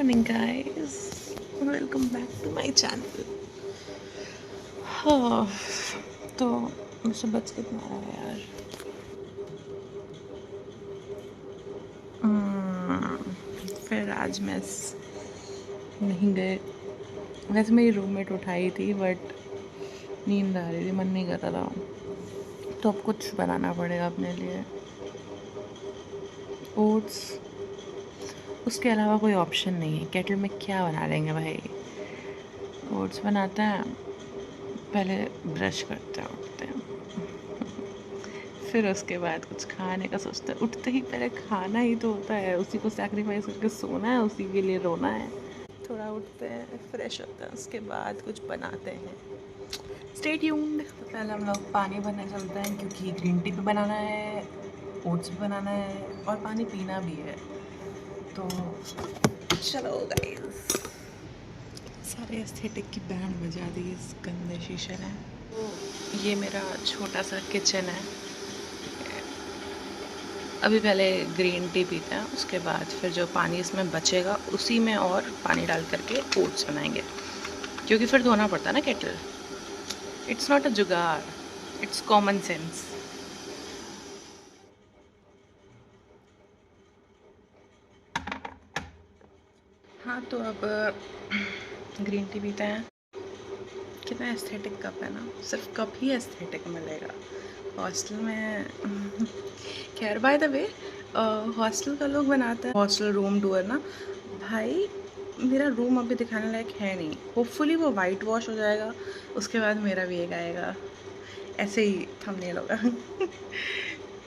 Morning guys, welcome back to my channel. हाँ, तो मुझे बच कितना रहा है यार। फिर आज मेस नहीं गए। वैसे मेरी रूममेट उठाई थी बट नींद आ रही थी, मन नहीं कर रहा था, तो अब कुछ बनाना पड़ेगा अपने लिए। ओट्स, उसके अलावा कोई ऑप्शन नहीं है। केटल में क्या बना लेंगे भाई। ओट्स बनाते हैं, पहले ब्रश करते हैं, उठते हैं, फिर उसके बाद कुछ खाने का सोचते हैं। उठते ही पहले खाना ही तो होता है, उसी को सैक्रिफाइस करके सोना है, उसी के लिए रोना है। थोड़ा उठते हैं, फ्रेश होते हैं, उसके बाद कुछ बनाते हैं। Stay tuned. तो पहले हम लोग पानी भरने चलते हैं क्योंकि ग्रीन टी भी बनाना है, ओट्स भी बनाना है और पानी पीना भी है। तो चलो गाइस, सारे एस्थेटिक की बैंड बजा दी इस गंदे शीशे ने। तो ये मेरा छोटा सा किचन है। अभी पहले ग्रीन टी पीते हैं, उसके बाद फिर जो पानी इसमें बचेगा उसी में और पानी डाल करके ओट्स बनाएंगे, क्योंकि फिर धोना पड़ता है ना केटल। इट्स नॉट अ जुगाड़, इट्स कॉमन सेंस। हाँ, तो अब ग्रीन टी पीते हैं। कितना एस्थेटिक कप है ना, सिर्फ कप ही एस्थेटिक मिलेगा हॉस्टल में। खैर बाय द वे, हॉस्टल का लोग बनाते हैं हॉस्टल रूम टूर ना। भाई मेरा रूम अभी दिखाने लायक है नहीं, होपफुली वो वाइट वॉश हो जाएगा, उसके बाद मेरा भी एक आएगा, ऐसे ही थंबनेल होगा।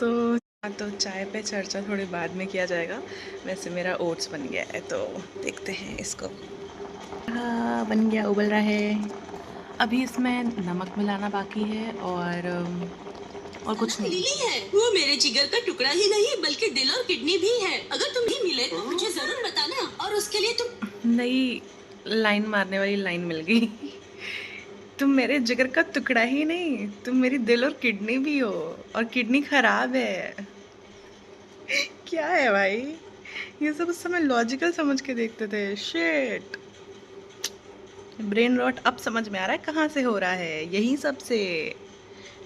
तो चाय पे चर्चा थोड़ी बाद में किया जाएगा। वैसे मेरा ओट्स बन गया है, तो देखते हैं इसको। हाँ, बन गया, उबल रहा है। अभी इसमें नमक मिलाना बाकी है और कुछ नहीं। लिली है, वो मेरे जिगर का टुकड़ा ही नहीं बल्कि दिल और किडनी भी है। अगर तुम ही मिले तो मुझे जरूर बताना, और उसके लिए तुम नई लाइन मारने वाली लाइन मिल गई। तुम मेरे जिगर का टुकड़ा ही नहीं, तुम मेरी दिल और किडनी भी हो, और किडनी खराब है। क्या है भाई, ये सब उस समय लॉजिकल समझ के देखते थे। शिट, ब्रेन रॉट अब समझ में आ रहा है कहाँ से हो रहा है। यही सब से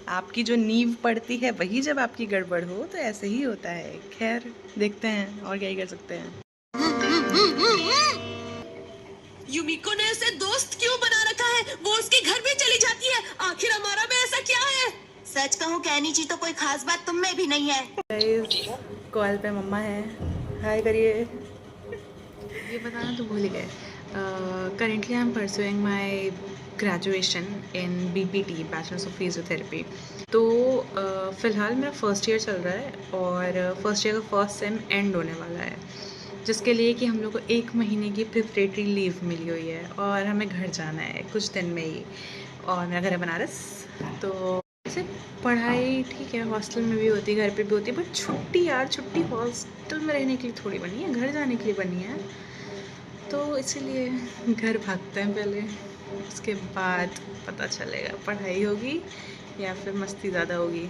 आपकी जो नींव पड़ती है, वही जब आपकी गड़बड़ हो तो ऐसे ही होता है। खैर देखते हैं, और क्या ही कर सकते हैं। युमिको ने उसे दोस्त क्यों बना रखा है? वो उसके घर भी चली जाती है, आखिर हमारा में ऐसा क्या है? सच कहूँ कहनी जी, तो कोई खास बात तुम में भी नहीं है। कॉल पे मम्मा है, हाय करिए। ये बताना तो भूल ही गए। Currently I am pursuing my graduation in BPT, bachelors of physiotherapy. तो फ़िलहाल मेरा फर्स्ट ईयर चल रहा है और फर्स्ट ईयर का फर्स्ट सेम एंड होने वाला है, जिसके लिए कि हम लोग को 1 महीने की प्रिपरेटरी लीव मिली हुई है और हमें घर जाना है कुछ दिन में ही। और मेरा घर है बनारस। तो ऐसे पढ़ाई ठीक है, हॉस्टल में भी होती है, घर पे भी होती है, बट छुट्टी यार, छुट्टी हॉस्टल में रहने के लिए थोड़ी बनी है, घर जाने के लिए बनी है। तो इसीलिए घर भागते हैं पहले, उसके बाद पता चलेगा पढ़ाई होगी या फिर मस्ती ज़्यादा होगी।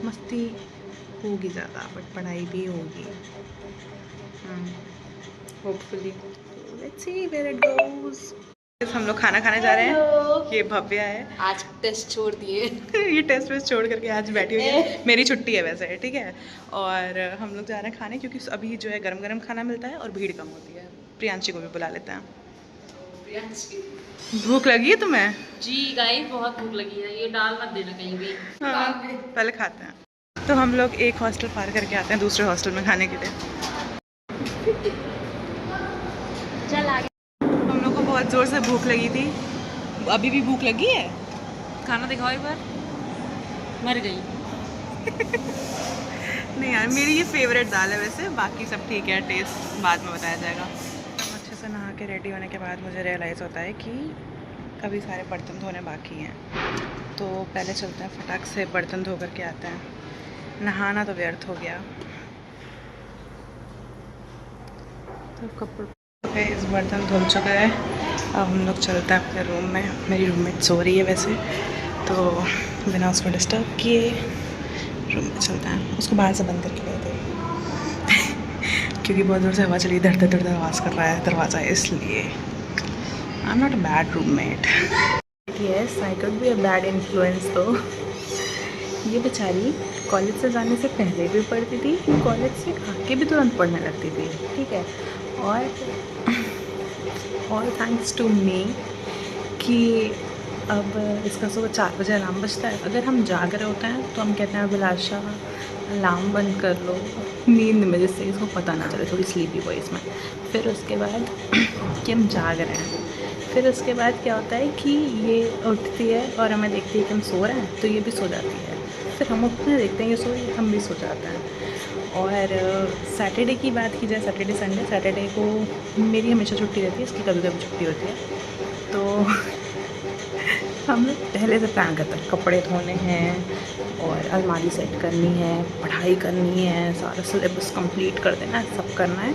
मस्ती होगी ज़्यादा बट पढ़ाई भी होगी, hopefully. Let's see where it goes. हम लोग खाना खाने जा रहे हैं। ये भव्या है, आज टेस्ट छोड़ दिए। ये टेस्ट वेस्ट छोड़ करके आज बैठी हुई है। मेरी छुट्टी है वैसे, ठीक है। और हम लोग जा रहे हैं खाने, क्योंकि अभी जो है गरम गरम खाना मिलता है और भीड़ कम होती है। प्रियांशी को भी बुला लेते हैं। भूख लगी है तुम्हें? जी गाइस, बहुत भूख लगी है, ये दाल मत देना कहीं भी। हाँ, पहले खाते हैं। तो हम लोग एक हॉस्टल पार करके आते हैं दूसरे हॉस्टल में खाने के लिए। चल आगे। हम लोग को बहुत ज़ोर से भूख लगी थी, अभी भी भूख लगी है। खाना दिखाओ एक बार। मर गई। नहीं यार, मेरी ये फेवरेट दाल है वैसे, बाकी सब ठीक है, टेस्ट बाद में बताया जाएगा। अच्छे से नहा के रेडी होने के बाद मुझे रियलाइज़ होता है कि अभी सारे बर्तन धोने बाकी हैं, तो पहले चलते हैं फटाक से बर्तन धो करके आते हैं। नहाना तो व्यर्थ हो गया। तो कपड़े इस बर्तन धुल चुका है, अब हम लोग चलते हैं अपने रूम में। मेरी रूममेट सो रही है वैसे, तो बिना उसको डिस्टर्ब किए रूम में चलते हैं। उसको बाहर से बंद करके गए थे। क्योंकि बहुत दूर से हवा चली, धड़ धड़ धड़ आवाज़ कर रहा है दरवाज़ा, इसलिए I am not a bad roommate. Yes, I could be a bad influence. तो ये बेचारी कॉलेज से जाने से पहले भी पढ़ती थी, कॉलेज से आके भी तुरंत पढ़ने लगती थी, ठीक है। और थैंक्स टू मी कि अब इसका सुबह 4 बजे अलार्म बजता है। अगर हम जाग रहे होते हैं तो हम कहते हैं अभिलाषा अलार्म बंद कर लो नींद में, जिससे इसको पता ना चले, थोड़ी स्लीपी वॉइस में। फिर उसके बाद कि हम जाग रहे हैं, फिर उसके बाद क्या होता है कि ये उठती है और हमें देखती है कि हम सो रहे हैं, तो ये भी सो जाती है। फिर हम उठते हैं, देखते हैं ये सो रही है, हम भी सो जाते हैं। और सैटरडे की बात की जाए, सैटरडे संडे, सैटरडे को मेरी हमेशा छुट्टी रहती है, इसकी कभी कभी छुट्टी होती है। तो हम लोग पहले से प्लान करते हैं, कपड़े धोने हैं और अलमारी सेट करनी है, पढ़ाई करनी है, सारा सिलेबस कंप्लीट कर देना है, सब करना है।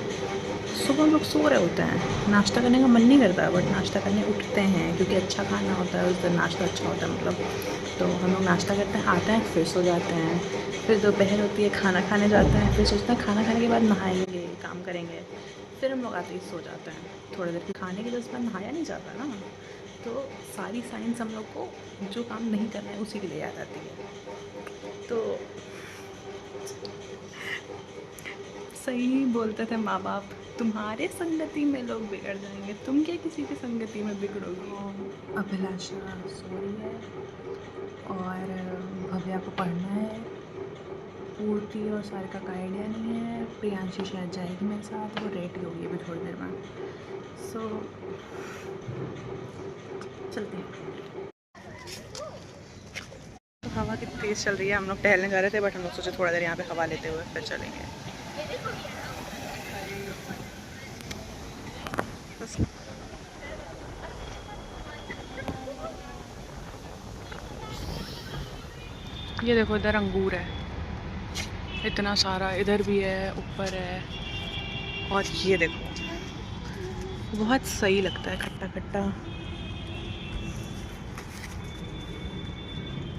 सुबह हम लोग सो रहे होते हैं, नाश्ता करने का मन नहीं करता, बट नाश्ता करने उठते हैं क्योंकि अच्छा खाना होता है उस दिन, नाश्ता अच्छा होता है मतलब। तो हम लोग नाश्ता करते हैं, आते हैं, फिर सो जाते हैं। फिर दोपहर होती है, खाना खाने जाते हैं, फिर सोचते हैं खाना खाने के बाद नहाएंगे, काम करेंगे, फिर हम लोग आते ही सो जाते हैं। थोड़ी देर खाने के 10 बाद नहाया नहीं जाता ना, तो सारी साइंस हम लोग को जो काम नहीं करना है उसी के लिए याद आती है। तो सही बोलते थे माँ बाप, तुम्हारे संगति में लोग बिगड़ जाएंगे, तुम क्या किसी की संगति में बिगड़ोगी। अभिलाषा सो रही है और भव्या को पढ़ना है, पूर्ति और सारिका का आइडिया नहीं है, प्रियांशी शायद जाएगी मेरे साथ, वो रेडी होगी अभी थोड़ी देर में। सो चलते हैं। तो हवा कितनी तेज़ चल रही है, हम लोग टहलने जा रहे थे, बट हम लोग सोचे थोड़ा देर यहाँ पे हवा लेते हुए फिर चलेंगे। ये देखो इधर अंगूर है इतना सारा, इधर भी है, ऊपर है, और ये देखो बहुत सही लगता है खट्टा खट्टा।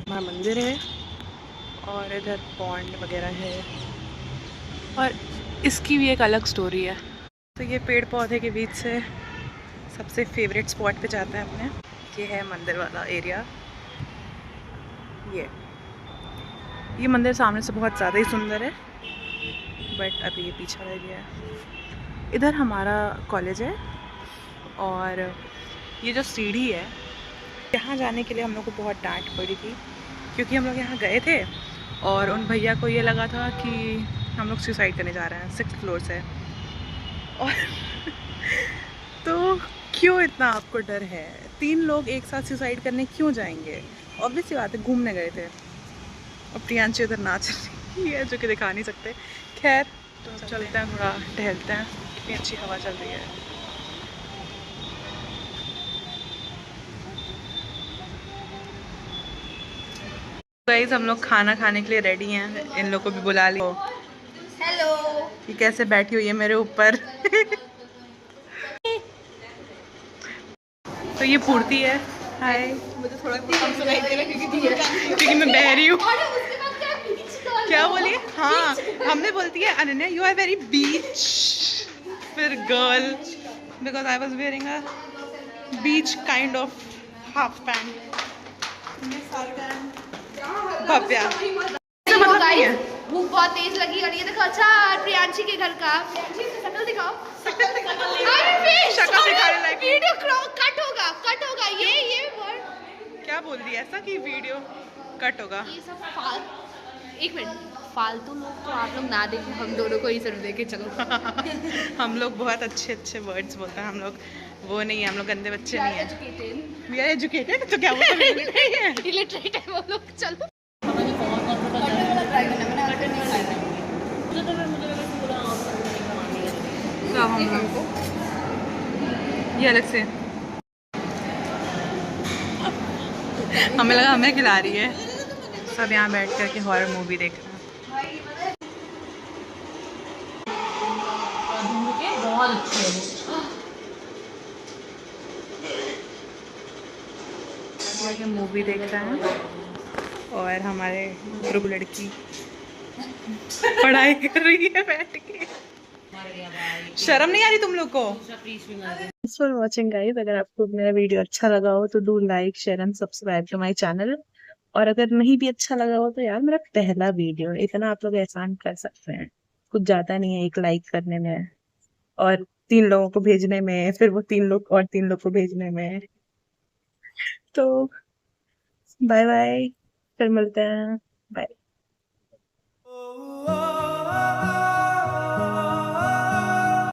हमारा मंदिर है और इधर पॉन्ड वगैरह है, और इसकी भी एक अलग स्टोरी है। तो ये पेड़ पौधे के बीच से सबसे फेवरेट स्पॉट पे जाता है अपने, ये है मंदिर वाला एरिया। ये मंदिर सामने से बहुत ज़्यादा ही सुंदर है, बट अभी ये पीछा रह गया है। इधर हमारा कॉलेज है, और ये जो सीढ़ी है, यहाँ जाने के लिए हम लोग को बहुत डांट पड़ी थी, क्योंकि हम लोग यहाँ गए थे और उन भैया को ये लगा था कि हम लोग सुसाइड करने जा रहे हैं 6th फ्लोर से। और तो क्यों इतना आपको डर है, 3 लोग एक साथ सुसाइड करने क्यों जाएंगे? ऑब्वियस सी बात है, घूमने गए थे। और प्रियांशी उधर नाच रही है जो कि दिखा नहीं सकते। खैर तो चलते हैं, थोड़ा टहलते हैं, कितनी अच्छी हवा चल रही है। गाइस हम लोग खाना खाने के लिए रेडी हैं, इन लोग को भी बुला लियो। हेलो। ये कैसे बैठी हुई है मेरे ऊपर। तो ये पूर्ति है, हाय। मुझे थोड़ा कम सुनाई दे रहा है क्योंकि मैं बहरी हूँ। क्या बोलिए? हाँ, हमने बोलती है अनन्या यू आर वेरी बीच, फिर girl, because I was wearing a beach kind of half pant. Bhavya मतलब नहीं है, भूख बहुत तेज लगी। और ये देखो, अच्छा प्रियांशी के घर का, प्रियांशी की शक्ल दिखाओ, शक्ल दिखाने लायक वीडियो कट होगा ये वर्ड क्या बोल रही है ऐसा कि वीडियो कट होगा? ये सब एक मिनट, फालतू लोग तो आप लोग ना देखें, हम दोनों को ही सिर्फ देखे चलो। हम लोग बहुत अच्छे अच्छे वर्ड्स बोलते हैं, हम लोग वो नहीं है, हम लोग गंदे बच्चे नहीं हैं। We are educated. तो क्या वो इलिटरेट है वो लोग। चलो हम लोग ये अलग से हमें लगा हमें खिला रही है। सब यहाँ बैठ कर के हॉरर मूवी देख रहे हैं। मूवी देख रहे हैं और हमारे ग्रुप लड़की पढ़ाई कर रही है बैठ के। शर्म नहीं आ रही तुम लोग को? Thanks for watching guys. अगर आपको मेरा वीडियो अच्छा लगा हो तो do like share and subscribe to my channel. और अगर नहीं भी अच्छा लगा हो तो यार मेरा पहला वीडियो, इतना आप लोग एहसान कर सकते हैं, कुछ ज्यादा नहीं है, एक लाइक करने में और 3 लोगों को भेजने में, फिर वो 3 लोग और 3 लोग को भेजने में। तो बाय बाय, फिर मिलते हैं, बाय।